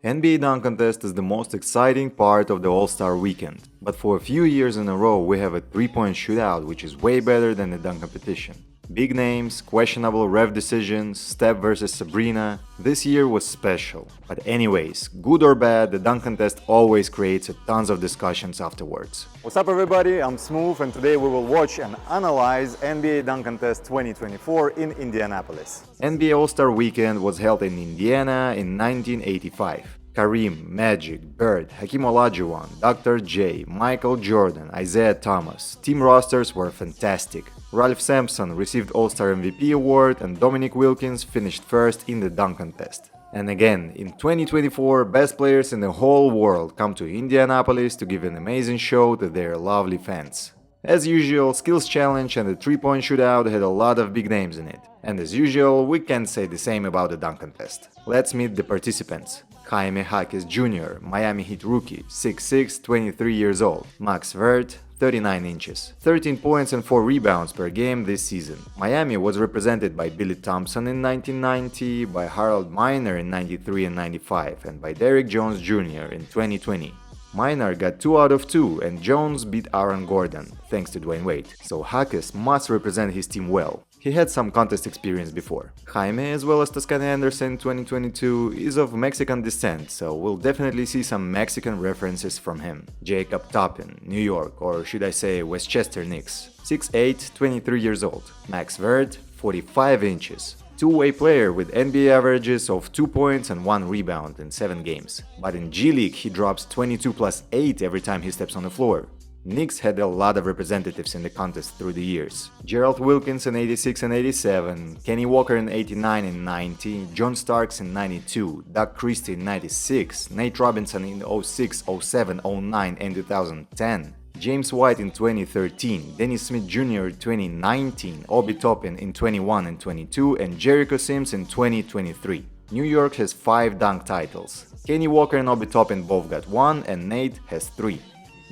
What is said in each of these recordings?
NBA dunk contest is the most exciting part of the All-Star weekend, but for a few years in a row we have a 3-point shootout which is way better than the dunk competition. Big names, questionable ref decisions, Steph versus Sabrina. This year was special. But anyways, good or bad, the dunk contest always creates tons of discussions afterwards. What's up everybody, I'm Smoove and today we will watch and analyze NBA Dunk Contest 2024 in Indianapolis. NBA All-Star Weekend was held in Indiana in 1985. Kareem, Magic, Bird, Hakeem Olajuwon, Dr. J, Michael Jordan, Isaiah Thomas. Team rosters were fantastic. Ralph Sampson received All-Star MVP award and Dominique Wilkins finished first in the dunk contest. And again, in 2024, best players in the whole world come to Indianapolis to give an amazing show to their lovely fans. As usual, Skills Challenge and the 3-point shootout had a lot of big names in it. And as usual, we can't say the same about the dunk contest. Let's meet the participants. Jaime Jaquez Jr., Miami Heat rookie, 6'6", 23 years old. Max Vert, 39 inches. 13 points and 4 rebounds per game this season. Miami was represented by Billy Thompson in 1990, by Harold Miner in 93 and 95, and by Derrick Jones Jr. in 2020. Miner got 2 out of 2 and Jones beat Aaron Gordon, thanks to Dwayne Wade, so Jaquez must represent his team well. He had some contest experience before. Jaime, as well as Toscana Anderson in 2022, is of Mexican descent, so we'll definitely see some Mexican references from him. Jacob Toppin, New York, or should I say Westchester Knicks. 6'8", 23 years old. Max Vert, 45 inches. Two-way player with NBA averages of 2 points and 1 rebound in 7 games. But in G League he drops 22 plus 8 every time he steps on the floor. Knicks had a lot of representatives in the contest through the years. Gerald Wilkins in 86 and 87, Kenny Walker in 89 and 90, John Starks in 92, Doug Christie in 96, Nate Robinson in 06, 07, 09 and 2010, James White in 2013, Dennis Smith Jr. in 2019, Obi Toppin in 21 and 22, and Jericho Sims in 2023. New York has 5 dunk titles. Kenny Walker and Obi Toppin both got 1 and Nate has 3.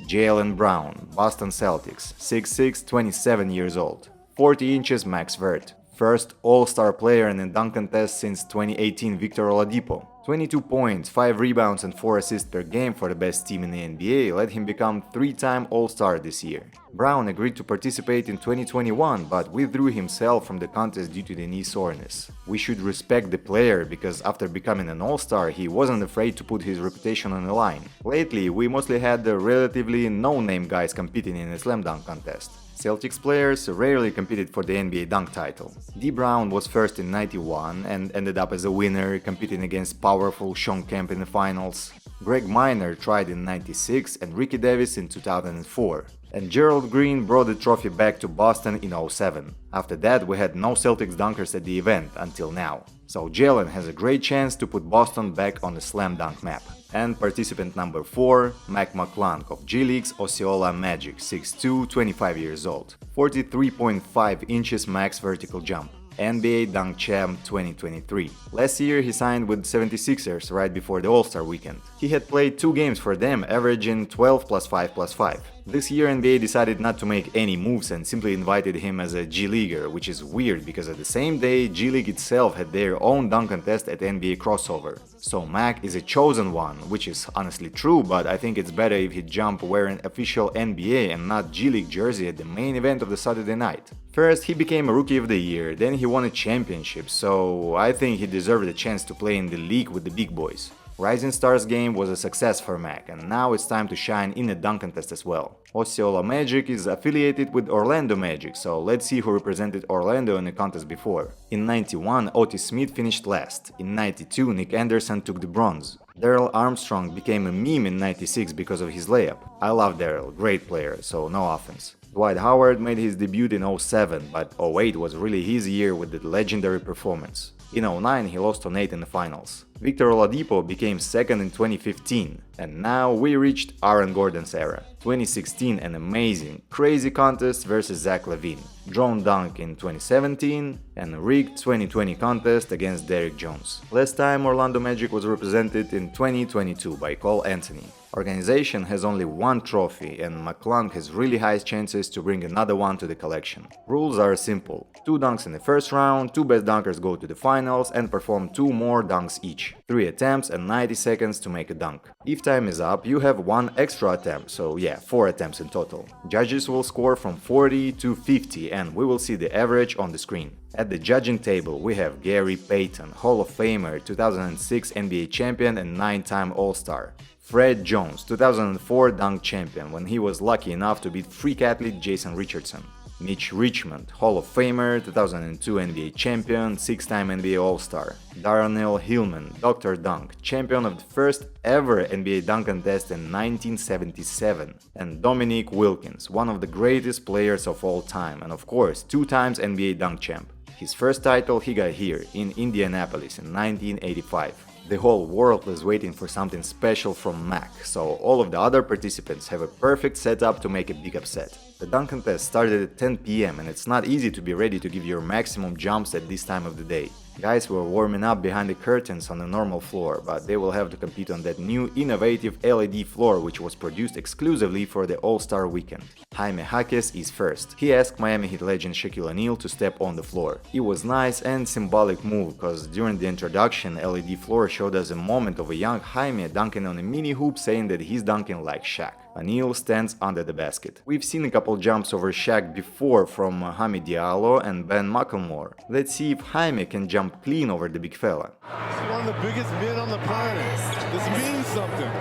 Jaylen Brown, Boston Celtics, 6'6", 27 years old. 40 inches Max Vert. First All-Star player in a dunk contest since 2018 Victor Oladipo. 22 points, 5 rebounds and 4 assists per game for the best team in the NBA let him become 3-time All-Star this year. Brown agreed to participate in 2021 but withdrew himself from the contest due to the knee soreness. We should respect the player because after becoming an All-Star he wasn't afraid to put his reputation on the line. Lately we mostly had the relatively no-name guys competing in a slam dunk contest. Celtics players rarely competed for the NBA dunk title. D. Brown was first in 91 and ended up as a winner, competing against powerful Sean Kemp in the finals. Greg Miner tried in 96 and Ricky Davis in 2004. And Gerald Green brought the trophy back to Boston in 07. After that we had no Celtics dunkers at the event until now. So Jalen has a great chance to put Boston back on the slam dunk map. And participant number 4, Mac McClung of G League's Osceola Magic, 6'2", 25 years old. 43.5 inches max vertical jump. NBA Dunk Champ 2023. Last year he signed with 76ers right before the All-Star weekend. He had played 2 games for them, averaging 12 plus 5 plus 5. This year NBA decided not to make any moves and simply invited him as a G-Leaguer, which is weird because at the same day G League itself had their own dunk contest at NBA Crossover. So Mac is a chosen one, which is honestly true, but I think it's better if he jump wearing official NBA and not G League jersey at the main event of the Saturday night. First he became a Rookie of the Year, then he won a championship, so I think he deserved a chance to play in the league with the big boys. Rising Stars game was a success for Mac, and now it's time to shine in a dunk contest as well. Osceola Magic is affiliated with Orlando Magic, so let's see who represented Orlando in the contest before. In 91, Otis Smith finished last. In 92, Nick Anderson took the bronze. Darrell Armstrong became a meme in 96 because of his layup. I love Darrell, great player, so no offense. Dwight Howard made his debut in 07, but 08 was really his year with the legendary performance. In 09 he lost to Nate in the finals. Victor Oladipo became second in 2015, and now we reached Aaron Gordon's era. 2016 an amazing, crazy contest versus Zach LaVine. Drone dunk in 2017 and a rigged 2020 contest against Derrick Jones. Last time Orlando Magic was represented in 2022 by Cole Anthony. Organization has only one trophy, and McClung has really high chances to bring another one to the collection. Rules are simple. 2 dunks in the first round, 2 best dunkers go to the finals and perform 2 more dunks each. 3 attempts and 90 seconds to make a dunk. If time is up, you have 1 extra attempt, so yeah, 4 attempts in total. Judges will score from 40 to 50 and we will see the average on the screen. At the judging table, we have Gary Payton, Hall of Famer, 2006 NBA champion and 9-time All-Star. Fred Jones, 2004 dunk champion when he was lucky enough to beat freak athlete Jason Richardson. Mitch Richmond, Hall of Famer, 2002 NBA champion, 6-time NBA All-Star. Darnell Hillman, Dr. Dunk, champion of the first ever NBA dunk contest in 1977. And Dominique Wilkins, one of the greatest players of all time and of course 2 times NBA dunk champ. His first title he got here, in Indianapolis in 1985. The whole world is waiting for something special from Mac, so all of the other participants have a perfect setup to make a big upset. The dunk contest started at 10 PM and it's not easy to be ready to give your maximum jumps at this time of the day. Guys were warming up behind the curtains on a normal floor, but they will have to compete on that new innovative LED floor which was produced exclusively for the All-Star weekend. Jaime Jaquez is first. He asked Miami Heat legend Shaquille O'Neal to step on the floor. It was nice and symbolic move, cause during the introduction LED floor showed us a moment of a young Jaime dunking on a mini hoop saying that he's dunking like Shaq. O'Neal stands under the basket. We've seen a couple jumps over Shaq before from Hamid Diallo and Ben McLemore. Let's see if Jaime can jump clean over the big fella. He's one of the biggest men on the planet. This means something.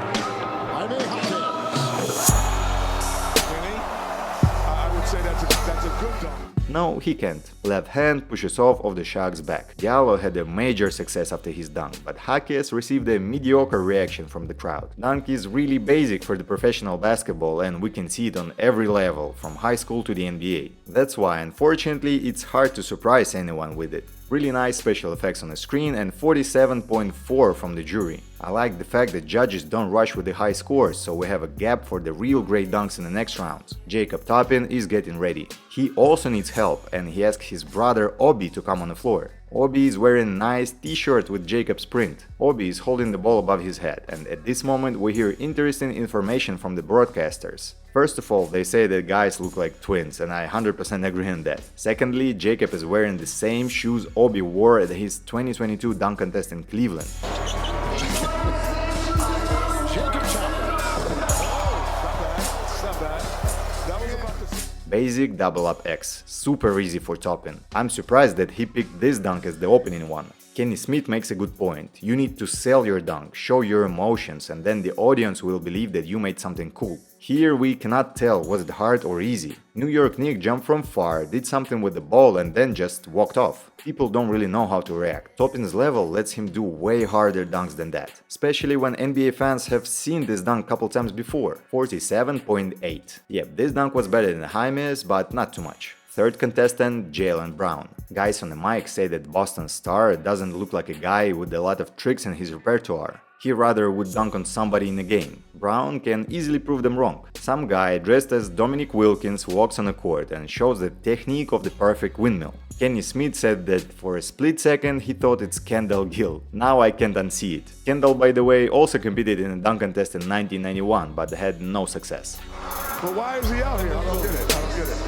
Jaime Jaquez. I would say that's a good dunk. No, he can't. Left hand pushes off of the Shaq's back. Diallo had a major success after his dunk, but Jaquez received a mediocre reaction from the crowd. Dunk is really basic for the professional basketball and we can see it on every level, from high school to the NBA. That's why, unfortunately, it's hard to surprise anyone with it. Really nice special effects on the screen and 47.4 from the jury. I like the fact that judges don't rush with the high scores, so we have a gap for the real great dunks in the next rounds. Jacob Toppin is getting ready. He also needs help and he asked his brother Obi to come on the floor. Obi is wearing a nice t-shirt with Jacob's print. Obi is holding the ball above his head and at this moment we hear interesting information from the broadcasters. First of all, they say that guys look like twins and I 100% agree on that. Secondly, Jacob is wearing the same shoes Obi wore at his 2022 dunk contest in Cleveland. Basic double up X, super easy for Toppin. I'm surprised that he picked this dunk as the opening one. Kenny Smith makes a good point. You need to sell your dunk, show your emotions, and then the audience will believe that you made something cool. Here we cannot tell was it hard or easy. New York Knicks jumped from far, did something with the ball and then just walked off. People don't really know how to react. Toppin's level lets him do way harder dunks than that. Especially when NBA fans have seen this dunk couple times before. 47.8. Yep, this dunk was better than Jaime's, but not too much. Third contestant, Jaylen Brown. Guys on the mic say that Boston Star doesn't look like a guy with a lot of tricks in his repertoire. He rather would dunk on somebody in a game. Brown can easily prove them wrong. Some guy dressed as Dominique Wilkins walks on a court and shows the technique of the perfect windmill. Kenny Smith said that for a split second he thought it's Kendall Gill. Now I can't unsee it. Kendall, by the way, also competed in a dunk contest in 1991 but had no success. But why is he out here? I don't get it.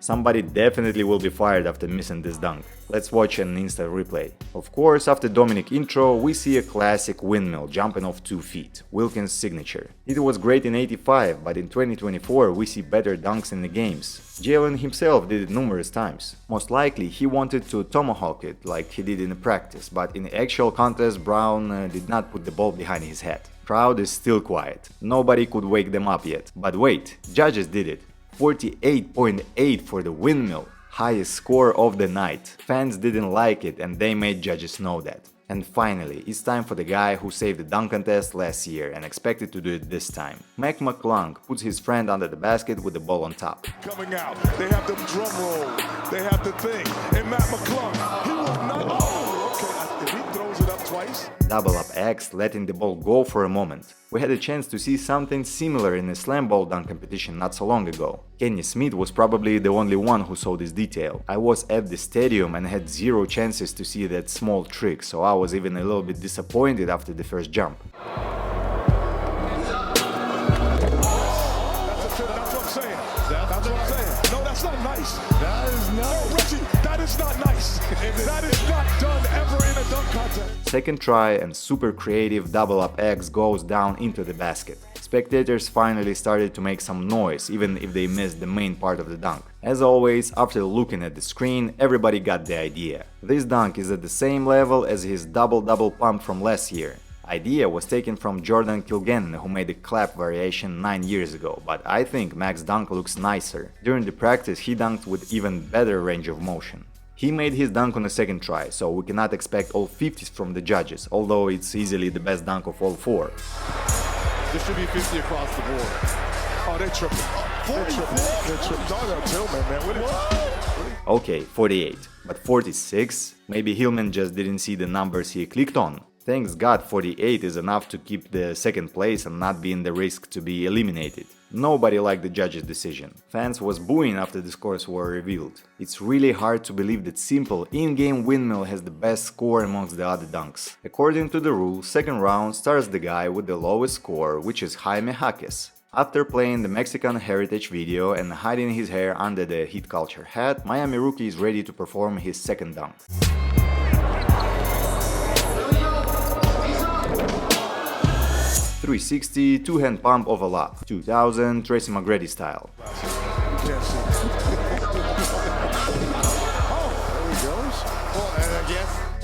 Somebody definitely will be fired after missing this dunk. Let's watch an instant replay. Of course, after Dominic intro, we see a classic windmill jumping off 2 feet, Wilkins' signature. It was great in '85, but in 2024 we see better dunks in the games. Jaylen himself did it numerous times. Most likely he wanted to tomahawk it like he did in practice, but in the actual contest Brown did not put the ball behind his head. Crowd is still quiet. Nobody could wake them up yet. But wait, judges did it. 48.8 for the windmill, highest score of the night. Fans didn't like it and they made judges know that. And finally, it's time for the guy who saved the dunk contest last year and expected to do it this time. Mac McClung puts his friend under the basket with the ball on top. Coming out, they have the drum roll, they have the thing, and Mac McClung, he will not, okay, if he throws it up twice. twice. Double up X, letting the ball go for a moment. We had a chance to see something similar in a slam ball dunk competition not so long ago. Kenny Smith was probably the only one who saw this detail. I was at the stadium and had zero chances to see that small trick, so I was even a little bit disappointed after the first jump. That's not nice. That is not. No, Reggie, that is not nice. That is not done ever in a dunk contest. Second try and super creative double up X goes down into the basket. Spectators finally started to make some noise, even if they missed the main part of the dunk. As always, after looking at the screen, everybody got the idea. This dunk is at the same level as his double-double pump from last year. Idea was taken from Jordan Kilgannon, who made the clap variation 9 years ago, but I think Mac's dunk looks nicer. During the practice he dunked with even better range of motion. He made his dunk on the second try, so we cannot expect all 50s from the judges, although it's easily the best dunk of all 4. This should be 50 across the board. Oh, they tripled. 46? They tripled. No, Tillman, man. What? Okay, 48, but 46? Maybe Hillman just didn't see the numbers he clicked on. Thanks God 48 is enough to keep the second place and not be in the risk to be eliminated. Nobody liked the judge's decision. Fans was booing after the scores were revealed. It's really hard to believe that simple in-game windmill has the best score amongst the other dunks. According to the rule, second round starts the guy with the lowest score, which is Jaime Jaquez. After playing the Mexican heritage video and hiding his hair under the Heat Culture hat, Miami rookie is ready to perform his second dunk. 360 two-hand pump overlap, 2000 Tracy McGrady style.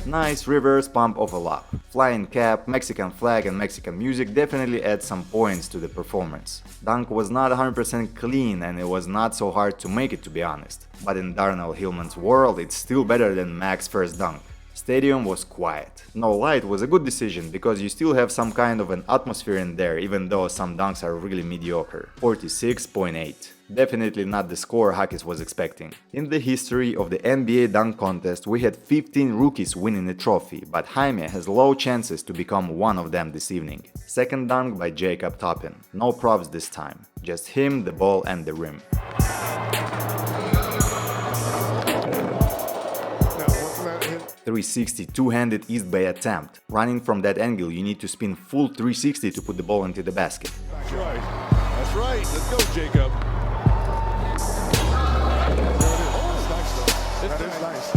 Nice reverse pump overlap. Flying cap, Mexican flag and Mexican music definitely add some points to the performance. Dunk was not 100% clean and it was not so hard to make it, to be honest. But in Darnell Hillman's world it's still better than Mac's first dunk. Stadium was quiet. No light was a good decision because you still have some kind of an atmosphere in there, even though some dunks are really mediocre. 46.8. Definitely not the score Jaquez was expecting. In the history of the NBA dunk contest we had 15 rookies winning the trophy, but Jaime has low chances to become one of them this evening. Second dunk by Jacob Toppin. No props this time. Just him, the ball and the rim. 360 two-handed East Bay attempt. Running from that angle you need to spin full 360 to put the ball into the basket. That's right. That's right. Let's go, Jacob. That is nice.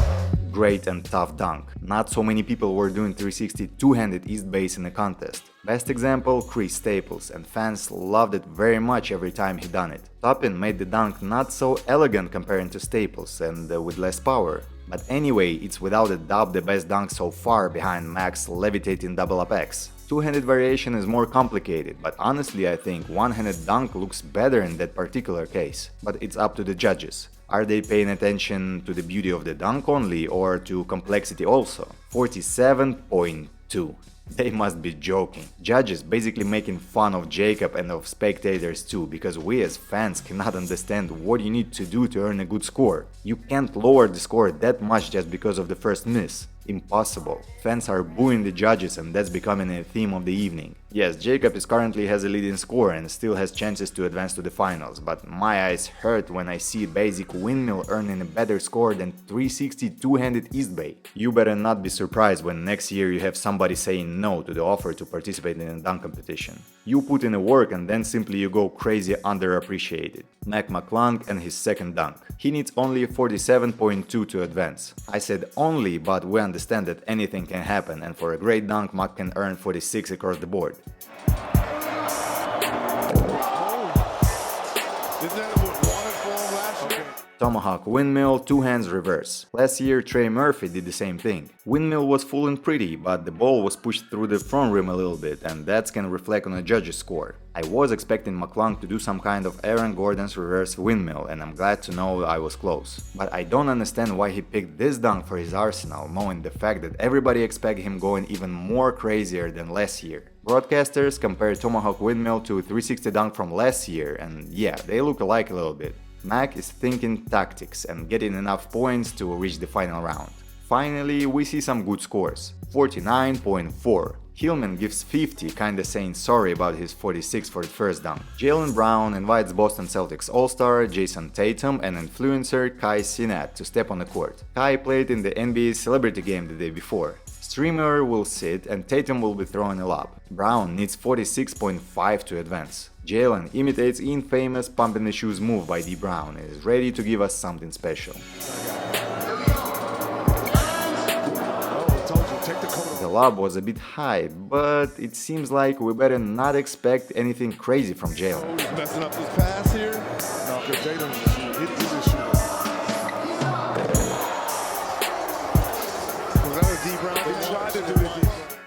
Great and tough dunk. Not so many people were doing 360 two-handed East Base in a contest. Best example, Chris Staples, and fans loved it very much every time he done it. Toppin made the dunk not so elegant comparing to Staples and with less power. But anyway, it's without a doubt the best dunk so far behind Mac's levitating double up X. Two-handed variation is more complicated, but honestly I think one-handed dunk looks better in that particular case. But it's up to the judges. Are they paying attention to the beauty of the dunk only or to complexity also? 47.2. They must be joking. Judges basically making fun of Jacob and of spectators too, because we as fans cannot understand what you need to do to earn a good score. You can't lower the score that much just because of the first miss. Impossible. Fans are booing the judges and that's becoming a theme of the evening. Yes, Jacob currently has a leading score and still has chances to advance to the finals, but my eyes hurt when I see basic windmill earning a better score than 360 two-handed East Bay. You better not be surprised when next year you have somebody saying no to the offer to participate in a dunk competition. You put in the work and then simply you go crazy underappreciated. Mac McClung and his second dunk. He needs only 47.2 to advance. I said only, but we understand that anything can happen, and for a great dunk, Mac can earn 46 across the board. Tomahawk windmill, two hands reverse. Last year Trey Murphy did the same thing. Windmill was full and pretty, but the ball was pushed through the front rim a little bit, and that can reflect on a judge's score. I was expecting McClung to do some kind of Aaron Gordon's reverse windmill, and I'm glad to know I was close. But I don't understand why he picked this dunk for his arsenal, knowing the fact that everybody expect him going even more crazier than last year. Broadcasters compared Tomahawk windmill to 360 dunk from last year, and yeah, they look alike a little bit. Mac is thinking tactics and getting enough points to reach the final round. Finally, we see some good scores. 49.4. Hillman gives 50, kinda saying sorry about his 46 for the first dunk. Jaylen Brown invites Boston Celtics All-Star Jason Tatum and influencer Kai Cenat to step on the court. Kai played in the NBA Celebrity Game the day before. Streamer will sit and Tatum will be throwing a lob. Brown needs 46.5 to advance. Jaylen imitates infamous pump in the shoes move by D. Brown and is ready to give us something special. The lob was a bit high, but it seems like we better not expect anything crazy from Jaylen. Oh, he's messing up this pass here. No, because Tatum's he's a shooter. Was that a D. Brown? He tried to do it.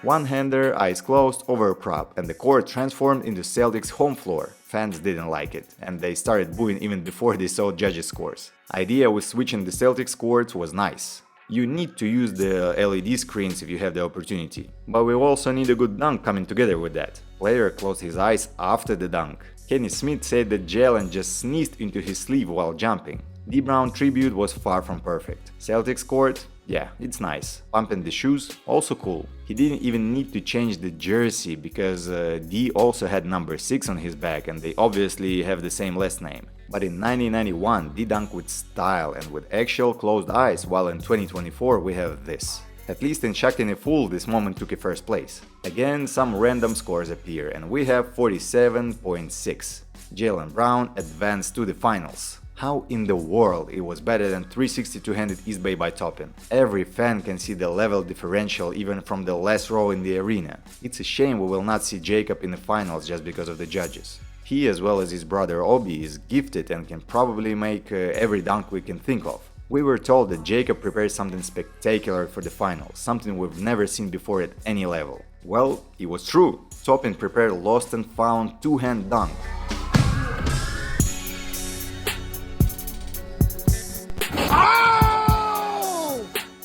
One-hander, eyes closed, over a prop, and the court transformed into Celtics' home floor. Fans didn't like it, and they started booing even before they saw judges' scores. Idea with switching the Celtics courts was nice. You need to use the LED screens if you have the opportunity. But we also need a good dunk coming together with that. Player closed his eyes after the dunk. Kenny Smith said that Jaylen just sneezed into his sleeve while jumping. D. Brown tribute was far from perfect. Celtics court? Yeah, it's nice. Pumping the shoes? Also cool. He didn't even need to change the jersey because D also had number 6 on his back and they obviously have the same last name. But in 1991, D dunked with style and with actual closed eyes, while in 2024 we have this. At least in Shaq in a Fool, this moment took a first place. Again, some random scores appear and we have 47.6. Jaylen Brown advanced to the finals. How in the world it was better than 360 two-handed East Bay by Toppin? Every fan can see the level differential even from the last row in the arena. It's a shame we will not see Jacob in the finals just because of the judges. He, as well as his brother Obi, is gifted and can probably make every dunk we can think of. We were told that Jacob prepared something spectacular for the finals, something we've never seen before at any level. Well, it was true. Toppin prepared lost and found two-hand dunk.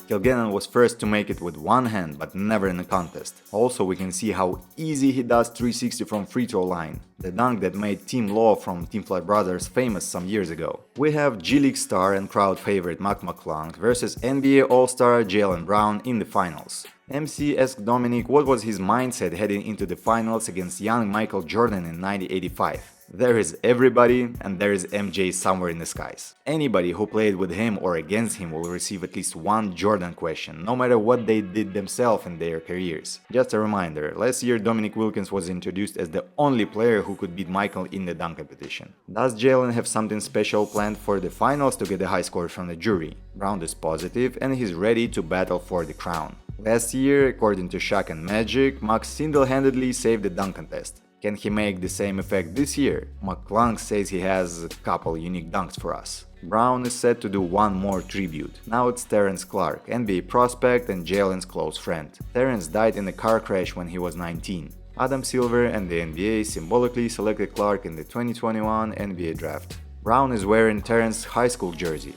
Kilgannon was first to make it with one hand, but never in a contest. Also, we can see how easy he does 360 from free throw line, the dunk that made Tim Law from Team Fly Brothers famous some years ago. We have G League star and crowd favorite Mac McClung versus NBA All-Star Jaylen Brown in the finals. MC asked Dominic what was his mindset heading into the finals against young Michael Jordan in 1985. There is everybody and there is MJ somewhere in the skies. Anybody who played with him or against him will receive at least one Jordan question, no matter what they did themselves in their careers. Just a reminder, last year Dominic Wilkins was introduced as the only player who could beat Michael in the dunk competition. Does Jaylen have something special planned for the finals to get the high scores from the jury? Brown is positive and he's ready to battle for the crown. Last year, according to Shaq and Magic, Max single-handedly saved the dunk contest. Can he make the same effect this year? McClung says he has a couple unique dunks for us. Brown is set to do one more tribute. Now it's Terrence Clark, NBA prospect and Jaylen's close friend. Terrence died in a car crash when he was 19. Adam Silver and the NBA symbolically selected Clark in the 2021 NBA draft. Brown is wearing Terrence's high school jersey.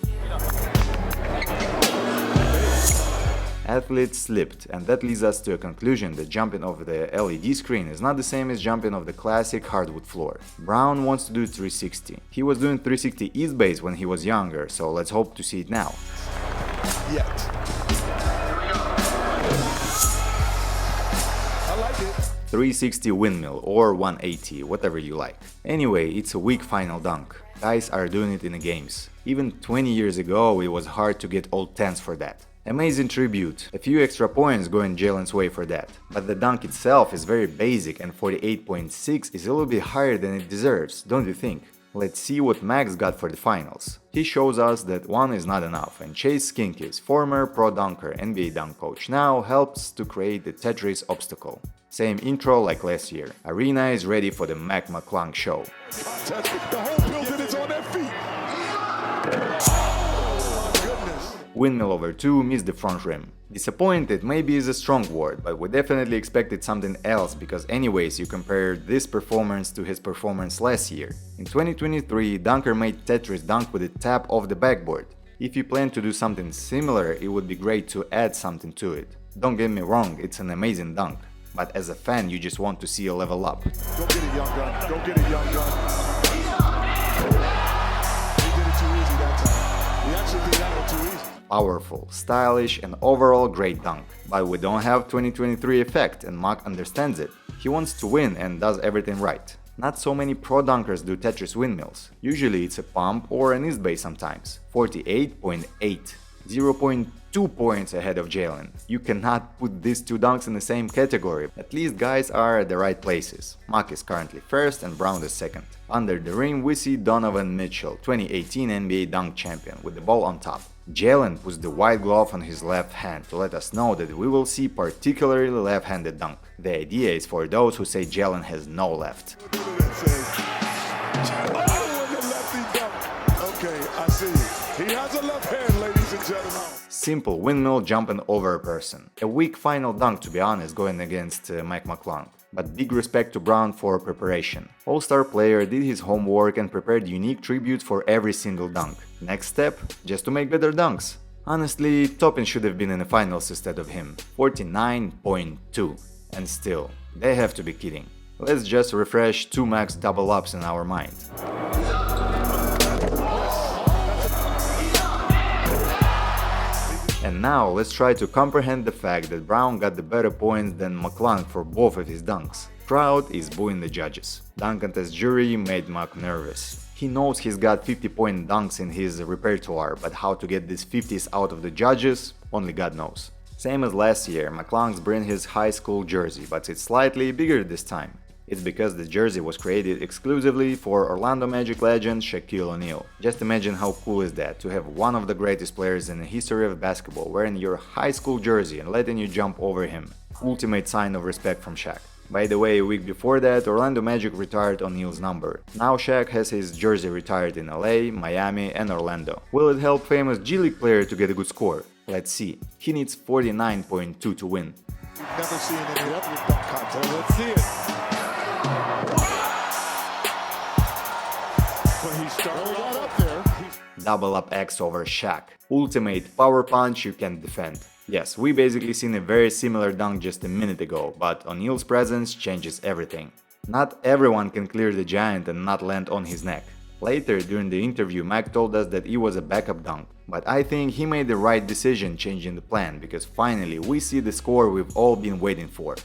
Athlete slipped, and that leads us to a conclusion that jumping over the LED screen is not the same as jumping off the classic hardwood floor. Brown wants to do 360. He was doing 360 East Base when he was younger, so let's hope to see it now. Yet. I like it. 360 windmill or 180, whatever you like. Anyway, it's a weak final dunk. Guys are doing it in the games. Even 20 years ago, it was hard to get all 10s for that. Amazing tribute, a few extra points going Jaylen's way for that. But the dunk itself is very basic and 48.6 is a little bit higher than it deserves, don't you think? Let's see what Max got for the finals. He shows us that one is not enough, and Chase Skinkis, former pro dunker, NBA dunk coach, now helps to create the Tetris obstacle. Same intro like last year. Arena is ready for the Mac McClung show. The whole building is on their feet. Windmill over 2 missed the front rim. Disappointed maybe is a strong word, but we definitely expected something else because anyways you compare this performance to his performance last year. In 2023, Dunker made Tetris dunk with a tap off the backboard. If you plan to do something similar, it would be great to add something to it. Don't get me wrong, it's an amazing dunk. But as a fan, you just want to see a level up. Go get it, young gun. Go get it, young gun. He did it too easy that time. He actually did that one too easy. powerful, stylish, and overall great dunk. But we don't have 2023 effect, and Mach understands it. He wants to win and does everything right. Not so many pro dunkers do Tetris windmills. Usually it's a pump or an east base sometimes. 48.8. 0.2 points ahead of Jalen. You cannot put these two dunks in the same category. At least guys are at the right places. Mach is currently first and Brown is second. Under the rim we see Donovan Mitchell, 2018 NBA dunk champion, with the ball on top. Jalen puts the white glove on his left hand to let us know that we will see particularly left-handed dunk. The idea is for those who say Jalen has no left. Okay, I see. He has a left hand, ladies and gentlemen. Simple windmill jumping over a person. A weak final dunk, to be honest, going against Mike McClung. But big respect to Brown for preparation. All-star player did his homework and prepared unique tributes for every single dunk. Next step, just to make better dunks. Honestly, Toppin should have been in the finals instead of him. 49.2. And still, they have to be kidding. Let's just refresh two max double ups in our mind. And now let's try to comprehend the fact that Brown got the better points than McClung for both of his dunks. Crowd is booing the judges. Dunk contest jury made Mach nervous. He knows he's got 50-point dunks in his repertoire, but how to get these 50s out of the judges, only God knows. Same as last year, McClung's bring his high school jersey, but it's slightly bigger this time. It's because the jersey was created exclusively for Orlando Magic legend Shaquille O'Neal. Just imagine how cool is that, to have one of the greatest players in the history of basketball wearing your high school jersey and letting you jump over him. Ultimate sign of respect from Shaq. By the way, a week before that, Orlando Magic retired O'Neal's number. Now Shaq has his jersey retired in LA, Miami and Orlando. Will it help famous G League player to get a good score? Let's see. He needs 49.2 to win. Never seen any other dunk contest. Let's see it. But he started right up there. Double up X over Shaq. Ultimate power punch you can defend. Yes, we basically seen a very similar dunk just a minute ago, but O'Neal's presence changes everything. Not everyone can clear the giant and not land on his neck. Later during the interview, Mac told us that it was a backup dunk, but I think he made the right decision changing the plan, because finally we see the score we've all been waiting for.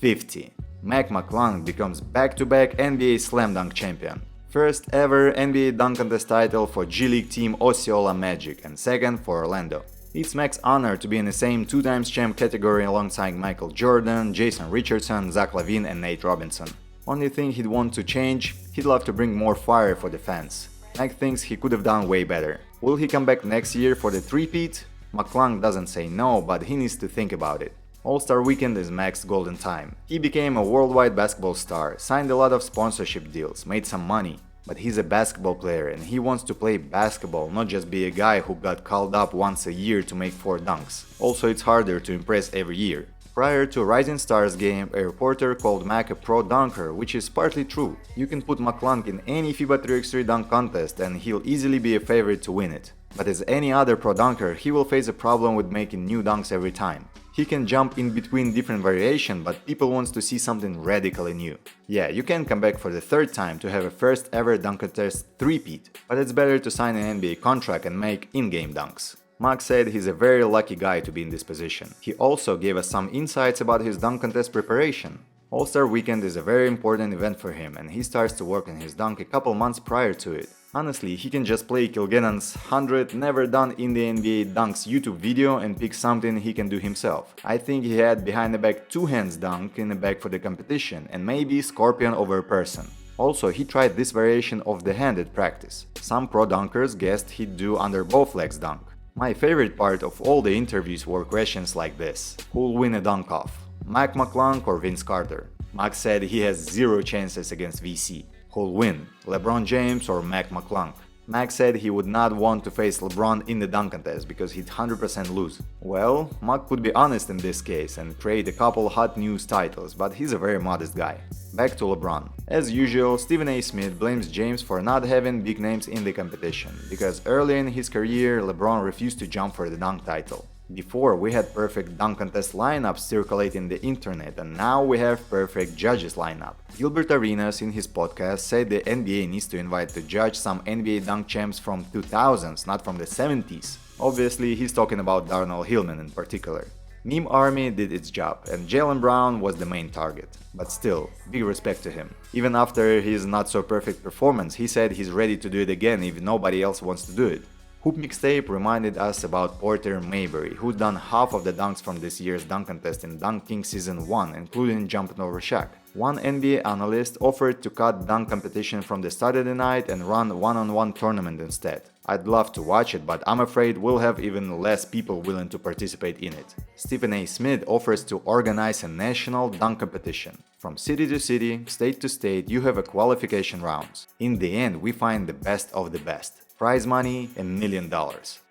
50. Mac McClung becomes back-to-back NBA Slam Dunk champion. First ever NBA dunk contest title for G League team Osceola Magic and second for Orlando. It's Mac's honor to be in the same two-times champ category alongside Michael Jordan, Jason Richardson, Zach LaVine and Nate Robinson. Only thing he'd want to change, he'd love to bring more fire for the fans. Mac thinks he could have done way better. Will he come back next year for the three-peat? McClung doesn't say no, but he needs to think about it. All-Star Weekend is Mac's golden time. He became a worldwide basketball star, signed a lot of sponsorship deals, made some money. But he's a basketball player and he wants to play basketball, not just be a guy who got called up once a year to make 4 dunks. Also, it's harder to impress every year. Prior to Rising Stars game, a reporter called Mac a pro dunker, which is partly true. You can put McClung in any FIBA 3x3 dunk contest and he'll easily be a favorite to win it. But as any other pro dunker, he will face a problem with making new dunks every time. He can jump in between different variations, but people wants to see something radically new. Yeah, you can come back for the third time to have a first ever dunk contest three-peat, but it's better to sign an NBA contract and make in-game dunks. Mark said he's a very lucky guy to be in this position. He also gave us some insights about his dunk contest preparation. All-Star Weekend is a very important event for him and he starts to work on his dunk a couple months prior to it. Honestly, he can just play Kilgannon's 100 never done in the NBA dunks YouTube video and pick something he can do himself. I think he had behind the back 2 hands dunk in the back for the competition and maybe scorpion over a person. Also, he tried this variation of the hand at practice. Some pro dunkers guessed he'd do under both legs dunk. My favorite part of all the interviews were questions like this: who'll win a dunk off? Mac McClung or Vince Carter? Mac said he has 0 chances against VC. Who'll win, LeBron James or Mac McClung? Mac said he would not want to face LeBron in the dunk contest because he'd 100% lose. Well, Mac could be honest in this case and create a couple hot news titles, but he's a very modest guy. Back to LeBron. As usual, Stephen A. Smith blames James for not having big names in the competition, because early in his career LeBron refused to jump for the dunk title. Before, we had perfect dunk contest lineups circulating the internet, and now we have perfect judges lineup. Gilbert Arenas in his podcast said the NBA needs to invite to judge some NBA dunk champs from 2000s, not from the 70s. Obviously, he's talking about Darnell Hillman in particular. Meme Army did its job, and Jaylen Brown was the main target. But still, big respect to him. Even after his not-so-perfect performance, he said he's ready to do it again if nobody else wants to do it. Hoop Mixtape reminded us about Porter Mayberry, who done half of the dunks from this year's dunk contest in Dunk King Season 1, including jumping over Shaq. One NBA analyst offered to cut dunk competition from the start of the night and run one-on-one tournament instead. I'd love to watch it, but I'm afraid we'll have even less people willing to participate in it. Stephen A. Smith offers to organize a national dunk competition. From city to city, state to state, you have a qualification rounds. In the end, we find the best of the best. Prize money, $1 million.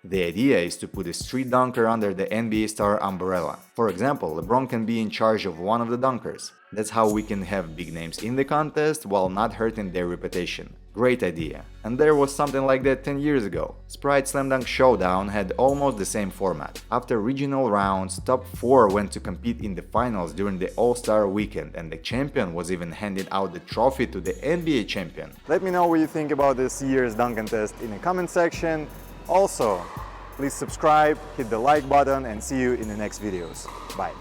The idea is to put a street dunker under the NBA star umbrella. For example, LeBron can be in charge of one of the dunkers. That's how we can have big names in the contest while not hurting their reputation. Great idea. And there was something like that 10 years ago. Sprite Slam Dunk Showdown had almost the same format. After regional rounds, top 4 went to compete in the finals during the All-Star weekend, and the champion was even handed out the trophy to the NBA champion. Let me know what you think about this year's dunk contest in the comment section. Also, please subscribe, hit the like button, and see you in the next videos. Bye.